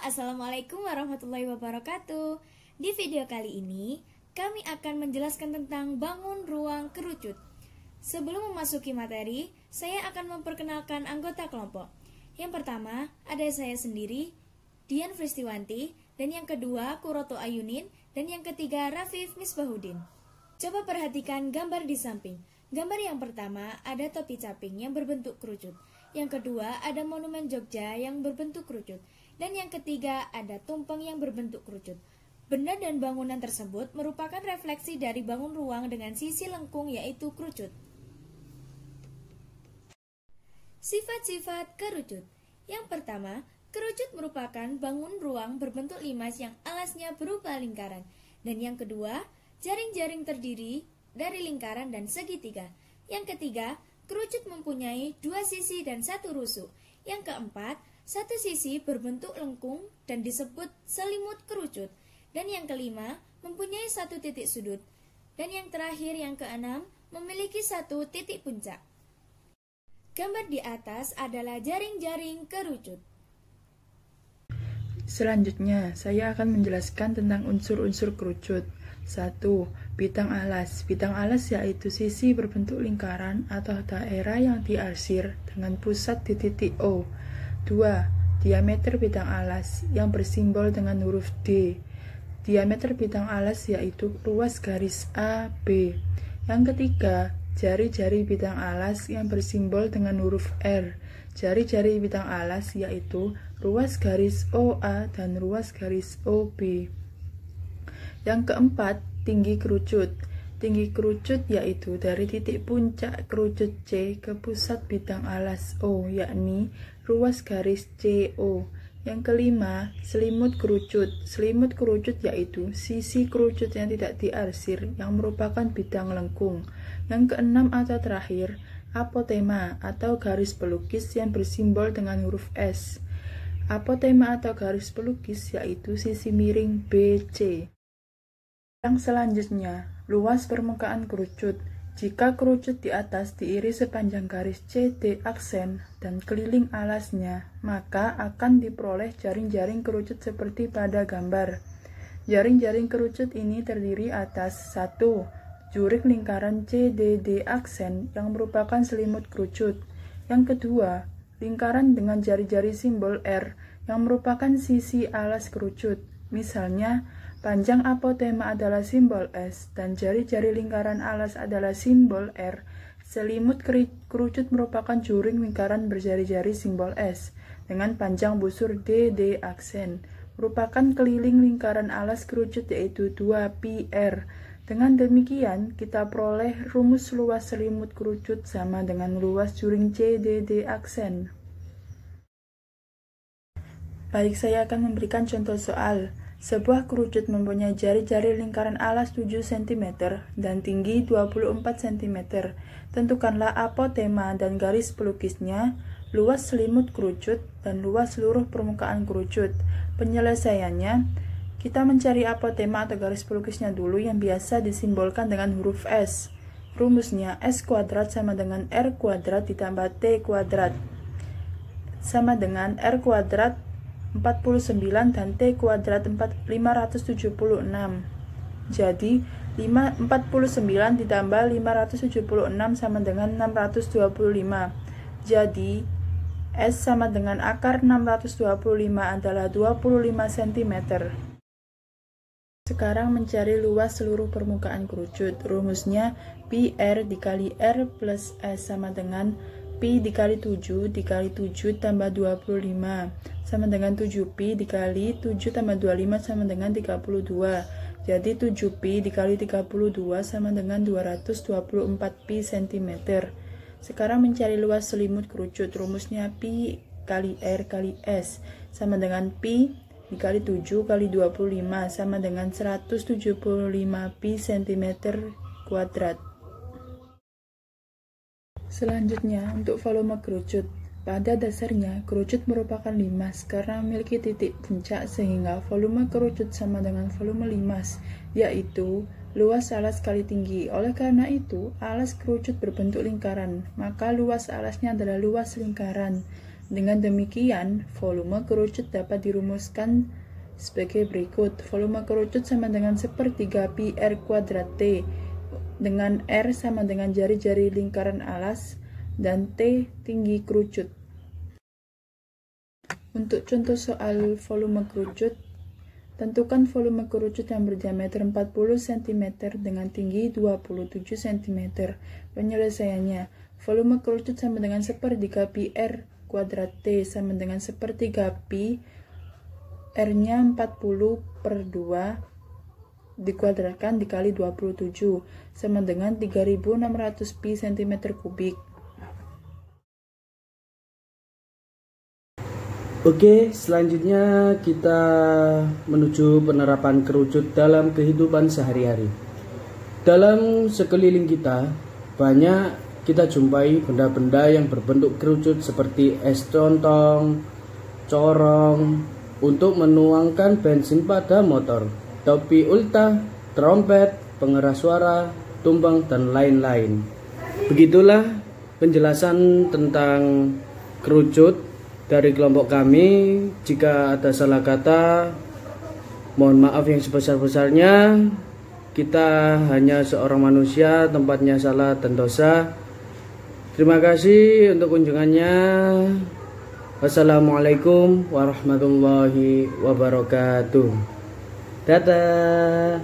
Assalamualaikum warahmatullahi wabarakatuh. Di video kali ini, kami akan menjelaskan tentang bangun ruang kerucut. Sebelum memasuki materi, saya akan memperkenalkan anggota kelompok. Yang pertama, ada saya sendiri, Dian Fristiwanti, dan yang kedua, Kuroto Ayunin, dan yang ketiga, Rafif Misbahudin. Coba perhatikan gambar di samping. Gambar yang pertama, ada topi caping yang berbentuk kerucut. Yang kedua, ada monumen Jogja yang berbentuk kerucut. Dan yang ketiga, ada tumpeng yang berbentuk kerucut. Benda dan bangunan tersebut merupakan refleksi dari bangun ruang dengan sisi lengkung, yaitu kerucut. Sifat-sifat kerucut. Yang pertama, kerucut merupakan bangun ruang berbentuk limas yang alasnya berupa lingkaran. Dan yang kedua, jaring-jaring terdiri dari lingkaran dan segitiga. Yang ketiga, kerucut mempunyai dua sisi dan satu rusuk. Yang keempat, satu sisi berbentuk lengkung dan disebut selimut kerucut. Dan yang kelima, mempunyai satu titik sudut. Dan yang terakhir, yang keenam, memiliki satu titik puncak. Gambar di atas adalah jaring-jaring kerucut. Selanjutnya, saya akan menjelaskan tentang unsur-unsur kerucut. 1. Bidang alas. Bidang alas yaitu sisi berbentuk lingkaran atau daerah yang diarsir dengan pusat di titik O. 2. Diameter bidang alas yang bersimbol dengan huruf D. Diameter bidang alas yaitu ruas garis A, B. Yang ketiga, jari-jari bidang alas yang bersimbol dengan huruf R. Jari-jari bidang alas yaitu ruas garis OA dan ruas garis OB. Yang keempat, tinggi kerucut. Tinggi kerucut yaitu dari titik puncak kerucut C ke pusat bidang alas O, yakni ruas garis CO. Yang kelima, selimut kerucut. Selimut kerucut yaitu sisi kerucut yang tidak diarsir, yang merupakan bidang lengkung. Yang keenam atau terakhir, apotema atau garis pelukis yang bersimbol dengan huruf S. Apotema atau garis pelukis yaitu sisi miring BC. Yang selanjutnya, luas permukaan kerucut. Jika kerucut di atas diiris sepanjang garis CD aksen dan keliling alasnya, maka akan diperoleh jaring-jaring kerucut seperti pada gambar. Jaring-jaring kerucut ini terdiri atas 1. Jurik lingkaran CDD aksen yang merupakan selimut kerucut. Yang kedua, lingkaran dengan jari-jari simbol R yang merupakan sisi alas kerucut. Misalnya, panjang apotema adalah simbol S dan jari-jari lingkaran alas adalah simbol R. Selimut kerucut merupakan juring lingkaran berjari-jari simbol S dengan panjang busur DD aksen. Merupakan keliling lingkaran alas kerucut yaitu 2πr. Dengan demikian, kita peroleh rumus luas selimut kerucut sama dengan luas juring CDD aksen. Baik, saya akan memberikan contoh soal. Sebuah kerucut mempunyai jari-jari lingkaran alas 7 cm dan tinggi 24 cm. Tentukanlah apotema dan garis pelukisnya, luas selimut kerucut, dan luas seluruh permukaan kerucut. Penyelesaiannya, kita mencari apotema atau garis pelukisnya dulu yang biasa disimbolkan dengan huruf S. Rumusnya S kuadrat sama dengan R kuadrat ditambah T kuadrat sama dengan R kuadrat 49 dan T kuadrat 576. Jadi 49 ditambah 576 sama dengan 625. Jadi S sama dengan akar 625 adalah 25 cm. Sekarang mencari luas seluruh permukaan kerucut. Rumusnya PR dikali R plus S sama dengan Pi dikali 7 dikali 7 tambah 25 sama dengan 7Pi dikali 7 tambah 25 sama dengan 32. Jadi 7Pi dikali 32 sama dengan 224 Pi cm. Sekarang mencari luas selimut kerucut. Rumusnya Pi kali R kali S sama dengan Pi dikali 7 kali 25 sama dengan 175 Pi cm kuadrat. Selanjutnya, untuk volume kerucut. Pada dasarnya, kerucut merupakan limas karena memiliki titik puncak sehingga volume kerucut sama dengan volume limas, yaitu luas alas kali tinggi. Oleh karena itu, alas kerucut berbentuk lingkaran, maka luas alasnya adalah luas lingkaran. Dengan demikian, volume kerucut dapat dirumuskan sebagai berikut. Volume kerucut sama dengan sepertiga pi R kuadrat T, dengan R sama dengan jari-jari lingkaran alas, dan T tinggi kerucut. Untuk contoh soal volume kerucut, tentukan volume kerucut yang berdiameter 40 cm dengan tinggi 27 cm. Penyelesaiannya, volume kerucut sama dengan sepertiga pi R kuadrat T sama dengan sepertiga pi, R-nya 40/2 dikuadratkan dikali 27 sama dengan 3600 pi cm kubik. Oke, selanjutnya kita menuju penerapan kerucut dalam kehidupan sehari-hari. Dalam sekeliling kita, banyak kita jumpai benda-benda yang berbentuk kerucut seperti es contong, corong, untuk menuangkan bensin pada motor, topi ulta, trompet, pengeras suara, tumbang, dan lain-lain. Begitulah penjelasan tentang kerucut dari kelompok kami. Jika ada salah kata, mohon maaf yang sebesar-besarnya. Kita hanya seorang manusia, tempatnya salah dan dosa. Terima kasih untuk kunjungannya. Wassalamualaikum warahmatullahi wabarakatuh. Dadah.